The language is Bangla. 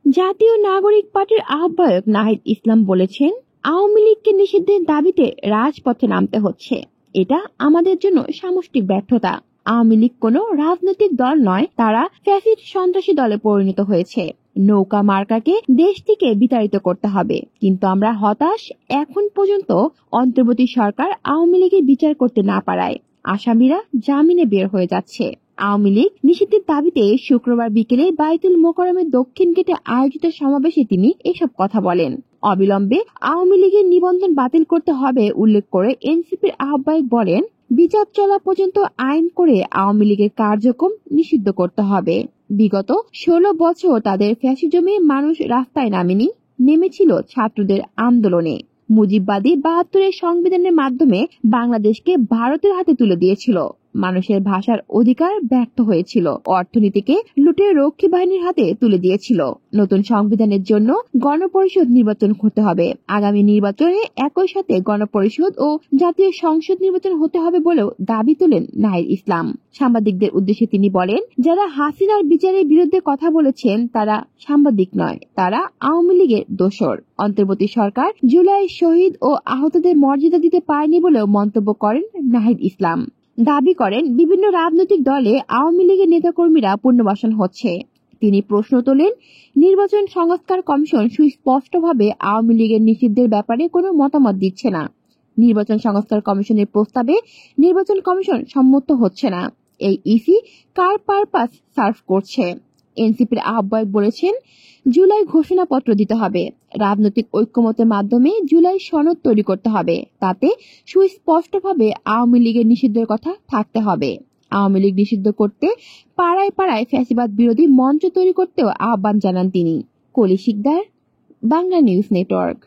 জাতীয় নাগরিক পার্টির আহ্বায়ক নাহিদ ইসলাম বলেছেন, আওয়ামী লীগকে নিষিদ্ধের দাবিতে রাজপথে নামতে হচ্ছে। এটা আমাদের জন্য সামষ্টিক ব্যর্থতা। আওয়ামী লীগ কোনো রাজনৈতিক দল নয়, তারা ফ্যাসিস্ট সন্ত্রাসী দলে পরিণত হয়েছে। নৌকা মার্কাকে দেশ থেকে বিতাড়িত করতে হবে, কিন্তু আমরা হতাশ। এখন পর্যন্ত অন্তর্বর্তী সরকার আওয়ামী লীগের বিচার করতে না পারায় আসামিরা জামিনে বের হয়ে যাচ্ছে। আওয়ামী লীগ নিষিদ্ধের দাবিতে শুক্রবার বিকেলে বায়তুল মোকাররমের দক্ষিণ গেটে আয়োজিত সমাবেশে তিনি এসব কথা বলেন। অবিলম্বে আওয়ামী লীগের নিবন্ধন বাতিল করতে হবে উল্লেখ করে এনসিপির আহ্বায়ক বলেন, বিচার চলা পর্যন্ত আইন করে আওয়ামী লীগের কার্যক্রম নিষিদ্ধ করতে হবে। বিগত 16 বছর তাদের ফ্যাসিজমে মানুষ রাস্তায় নেমেছিল ছাত্রদের আন্দোলনে। মুজিববাদী 72-এর সংবিধানের মাধ্যমে বাংলাদেশকে ভারতের হাতে তুলে দিয়েছিল। মানুষের ভাষার অধিকার ব্যর্থ হয়েছিল, অর্থনীতিকে লুটে রক্ষী বাহিনীর হাতে তুলে দিয়েছিল। নতুন সংবিধানের জন্য গণপরিষদ নির্বাচন করতে হবে। আগামী নির্বাচনে একই সাথে গণপরিষদ ও জাতীয় সংসদ নির্বাচন হতে হবে বলেও দাবি তোলেন নাহিদ ইসলাম। সাংবাদিকদের উদ্দেশ্যে তিনি বলেন, যারা হাসিনার বিচারের বিরুদ্ধে কথা বলেছেন তারা সাংবাদিক নয়, তারা আওয়ামী লীগের দোসর। অন্তর্বর্তী সরকার জুলাই শহীদ ও আহতদের মর্যাদা দিতে পারেনি বলেও মন্তব্য করেন নাহিদ ইসলাম। দাবি করেন, বিভিন্ন রাজনৈতিক দলে আওয়ামী লীগের নেতাকর্মীরা পুনর্বাসন হচ্ছে। তিনি প্রশ্ন তোলেন, নির্বাচন সংস্কার কমিশন সুস্পষ্টভাবে আওয়ামী লীগের নিষিদ্ধের ব্যাপারে কোনো মতামত দিচ্ছে না। নির্বাচন সংস্কার কমিশনের প্রস্তাবে নির্বাচন কমিশন সম্মত হচ্ছে না। এই ইসি কার পারপাস সার্ভ করছে? এনসিপির আহ্বায়ক বলেছেন, জুলাই ঘোষণাপত্র দিতে হবে। রাজনৈতিক ঐক্যমতের মাধ্যমে জুলাই সনদ তৈরি করতে হবে। তাতে সুস্পষ্টভাবে আওয়ামী লীগের নিষিদ্ধের কথা থাকতে হবে। আওয়ামী লীগ নিষিদ্ধ করতে পাড়ায় পাড়ায় ফ্যাসিবাদ বিরোধী মঞ্চ তৈরি করতেও আহ্বান জানান তিনি। কলি শিকদার, বাংলা নিউজ নেটওয়ার্ক।